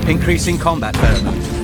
Increasing combat pheromone.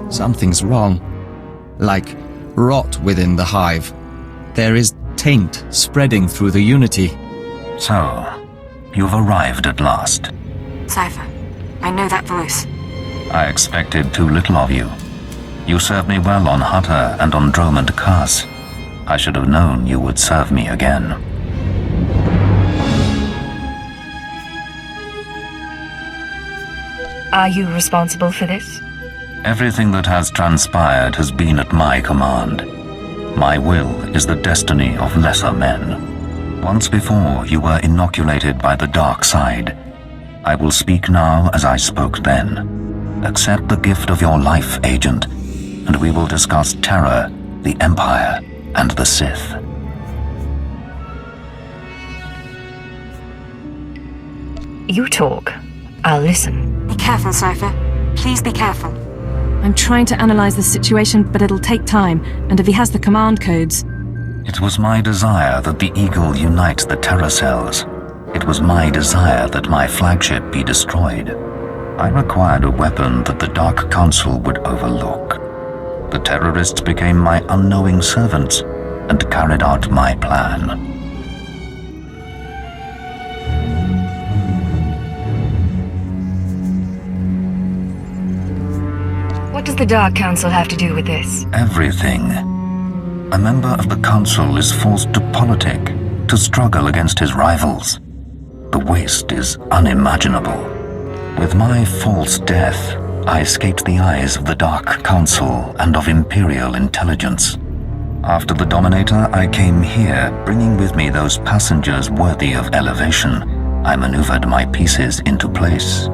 Something's wrong. Like rot within the hive. There is taint spreading through the Unity. So, you've arrived at last. Cypher, I know that voice. I expected too little of you. You served me well on Hutter and on Dromund Kaas. I should have known you would serve me again. Are you responsible for this? Everything that has transpired has been at my command. My will is the destiny of lesser men. Once before, you were inoculated by the dark side. I will speak now as I spoke then. Accept the gift of your life, Agent, and we will discuss Terra, the Empire, and the Sith. You talk. I'll listen. Be careful, Cypher. Please be careful. I'm trying to analyze the situation, but it'll take time, and if he has the command codes... It was my desire that the Eagle unite the Terra cells. It was my desire that my flagship be destroyed. I required a weapon that the Dark Council would overlook. The terrorists became my unknowing servants and carried out my plan. What does the Dark Council have to do with this? Everything. A member of the Council is forced to politic, to struggle against his rivals. The waste is unimaginable. With my false death, I escaped the eyes of the Dark Council and of Imperial intelligence. After the Dominator, I came here, bringing with me those passengers worthy of elevation. I maneuvered my pieces into place.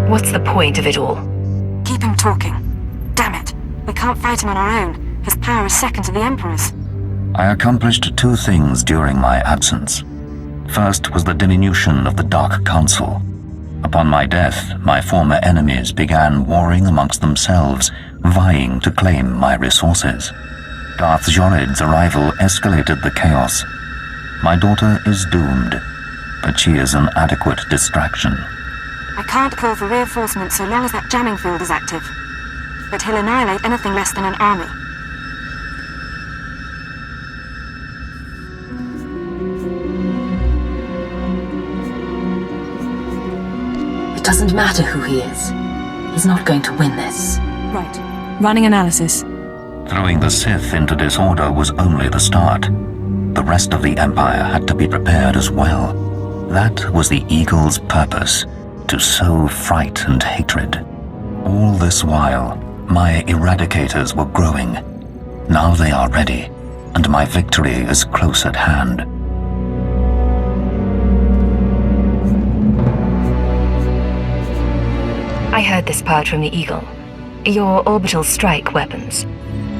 What's the point of it all? Keep him talking. Damn it. We can't fight him on our own. His power is second to the Emperor's. I accomplished two things during my absence. First was the diminution of the Dark Council. Upon my death, my former enemies began warring amongst themselves, vying to claim my resources. Darth Jadus's arrival escalated the chaos. My daughter is doomed, but she is an adequate distraction. I can't call for reinforcements so long as that jamming field is active. But he'll annihilate anything less than an army. It doesn't matter who he is. He's not going to win this. Right. Running analysis. Throwing the Sith into disorder was only the start. The rest of the Empire had to be prepared as well. That was the Eagle's purpose. To sow fright and hatred. All this while, my eradicators were growing. Now they are ready, and my victory is close at hand. I heard this part from the Eagle. Your orbital strike weapons.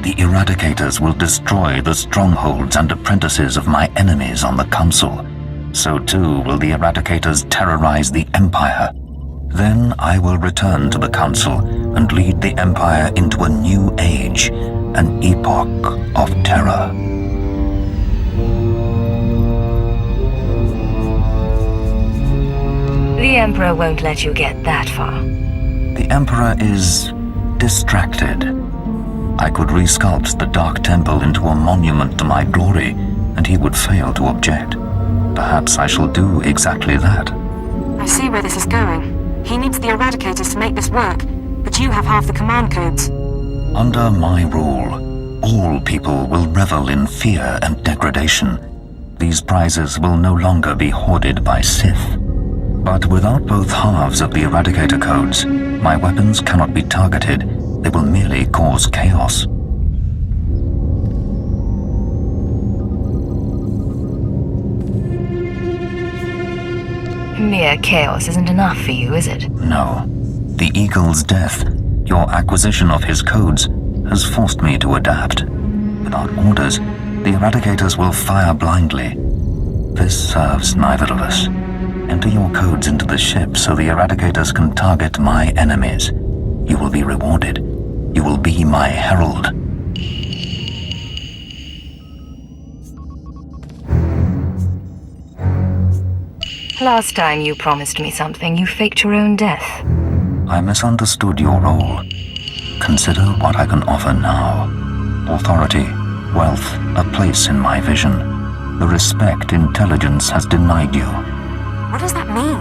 The eradicators will destroy the strongholds and apprentices of my enemies on the Council. So too will the eradicators terrorize the Empire. Then I will return to the Council and lead the Empire into a new age, an epoch of terror. The Emperor won't let you get that far. The Emperor is distracted. I could resculpt the Dark Temple into a monument to my glory, and he would fail to object. Perhaps I shall do exactly that. I see where this is going. He needs the Eradicators to make this work, but you have half the command codes. Under my rule, all people will revel in fear and degradation. These prizes will no longer be hoarded by Sith. But without both halves of the Eradicator codes, my weapons cannot be targeted. They will merely cause chaos. Mere chaos isn't enough for you, is it? No. The Eagle's death, your acquisition of his codes, has forced me to adapt. Without orders, the Eradicators will fire blindly. This serves neither of us. Enter your codes into the ship so the Eradicators can target my enemies. You will be rewarded. You will be my herald. Last time you promised me something, you faked your own death. I misunderstood your role. Consider what I can offer now. Authority, wealth, a place in my vision. The respect intelligence has denied you. What does that mean?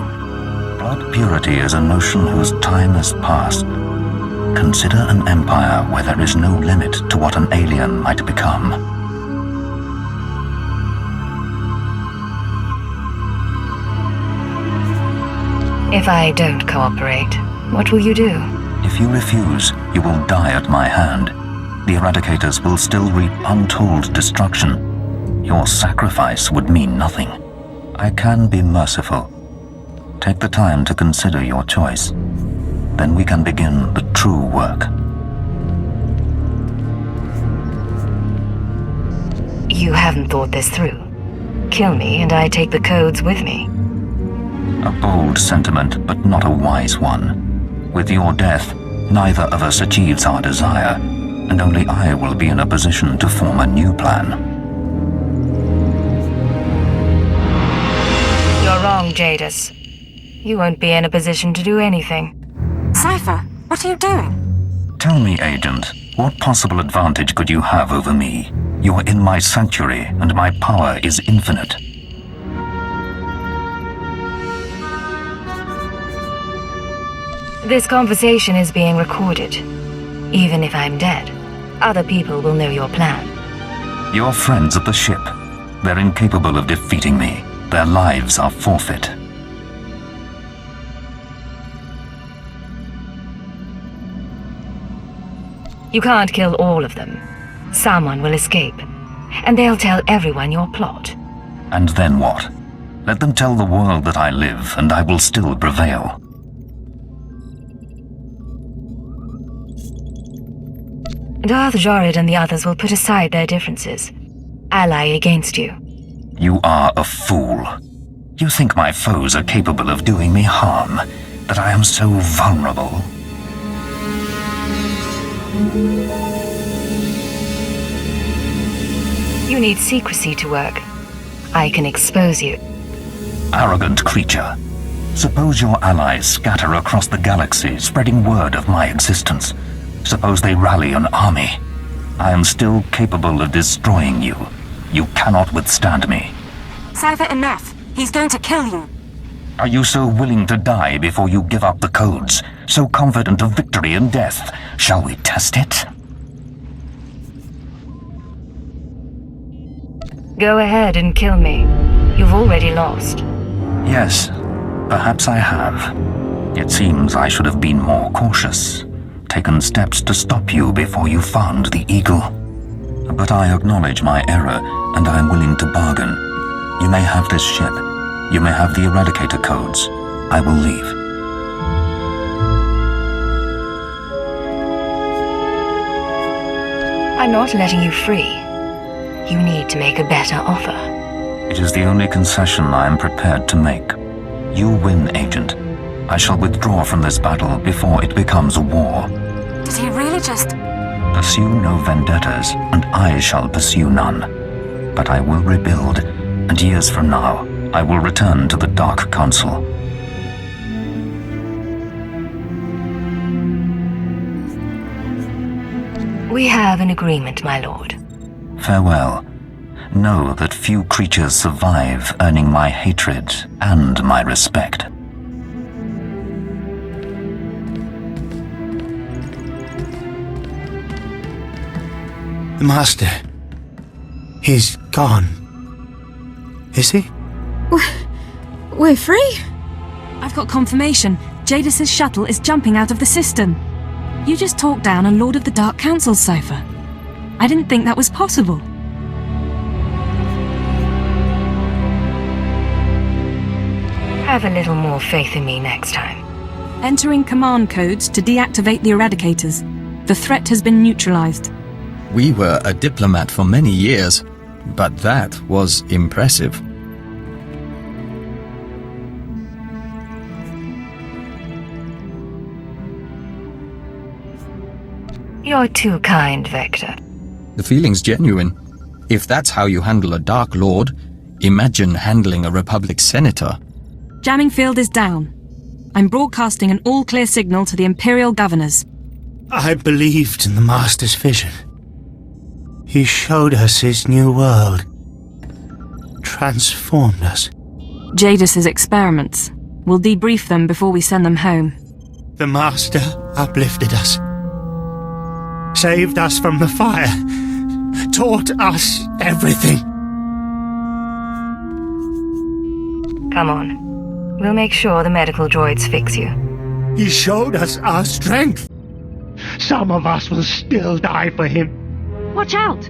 Blood purity is a notion whose time has passed. Consider an empire where there is no limit to what an alien might become. If I don't cooperate, what will you do? If you refuse, you will die at my hand. The Eradicators will still reap untold destruction. Your sacrifice would mean nothing. I can be merciful. Take the time to consider your choice. Then we can begin the true work. You haven't thought this through. Kill me and I take the codes with me. A bold sentiment, but not a wise one. With your death, neither of us achieves our desire, and only I will be in a position to form a new plan. You're wrong, Jadus. You won't be in a position to do anything. Cypher, what are you doing? Tell me, Agent, what possible advantage could you have over me? You're in my sanctuary, and my power is infinite. This conversation is being recorded. Even if I'm dead, other people will know your plan. Your friends at the ship. They're incapable of defeating me. Their lives are forfeit. You can't kill all of them. Someone will escape, and they'll tell everyone your plot. And then what? Let them tell the world that I live, and I will still prevail. Darth Jadus and the others will put aside their differences. Ally against you. You are a fool. You think my foes are capable of doing me harm, that I am so vulnerable? You need secrecy to work. I can expose you. Arrogant creature. Suppose your allies scatter across the galaxy, spreading word of my existence. Suppose they rally an army. I am still capable of destroying you. You cannot withstand me. Cypher, enough. He's going to kill you. Are you so willing to die before you give up the codes? So confident of victory and death? Shall we test it? Go ahead and kill me. You've already lost. Yes, perhaps I have. It seems I should have been more cautious. Taken steps to stop you before you found the Eagle. But I acknowledge my error, and I am willing to bargain. You may have this ship. You may have the Eradicator codes. I will leave. I'm not letting you free. You need to make a better offer. It is the only concession I am prepared to make. You win, Agent. I shall withdraw from this battle before it becomes a war. Did he really just... Pursue no vendettas, and I shall pursue none. But I will rebuild, and years from now, I will return to the Dark Council. We have an agreement, my lord. Farewell. Know that few creatures survive earning my hatred and my respect. The Master... he's gone. Is he? We're free? I've got confirmation. Jadus's shuttle is jumping out of the system. You just talked down a Lord of the Dark Council's cipher. I didn't think that was possible. Have a little more faith in me next time. Entering command codes to deactivate the eradicators. The threat has been neutralized. We were a diplomat for many years, but that was impressive. You're too kind, Vector. The feeling's genuine. If that's how you handle a Dark Lord, imagine handling a Republic senator. Jamming field is down. I'm broadcasting an all-clear signal to the Imperial governors. I believed in the Master's vision. He showed us his new world. Transformed us. Jadus's experiments. We'll debrief them before we send them home. The Master uplifted us. Saved us from the fire. Taught us everything. Come on. We'll make sure the medical droids fix you. He showed us our strength. Some of us will still die for him. Watch out!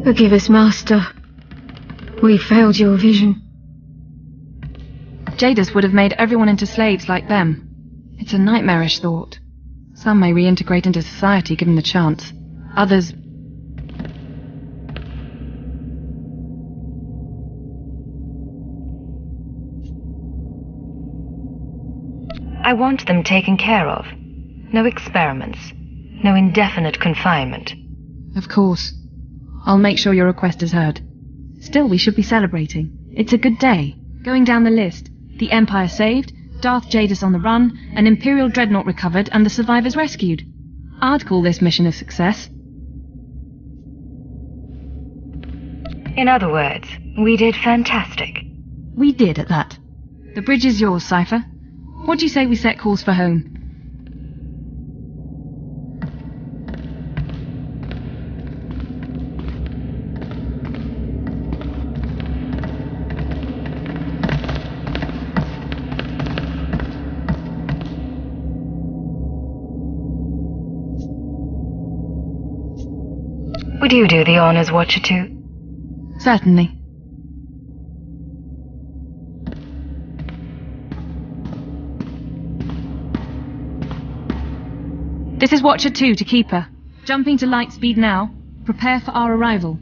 Forgive us, Master. We failed your vision. Jadus would have made everyone into slaves like them. It's a nightmarish thought. Some may reintegrate into society given the chance. Others... I want them taken care of. No experiments. No indefinite confinement. Of course. I'll make sure your request is heard. Still, we should be celebrating. It's a good day. Going down the list. The Empire saved, Darth Jadus on the run, an Imperial dreadnought recovered, and the survivors rescued. I'd call this mission a success. In other words, we did fantastic. We did at that. The bridge is yours, Cypher. What do you say we set course for home? Would you do the honors, Watcher 2? Certainly. This is Watcher 2 to Keeper. Jumping to light speed now. Prepare for our arrival.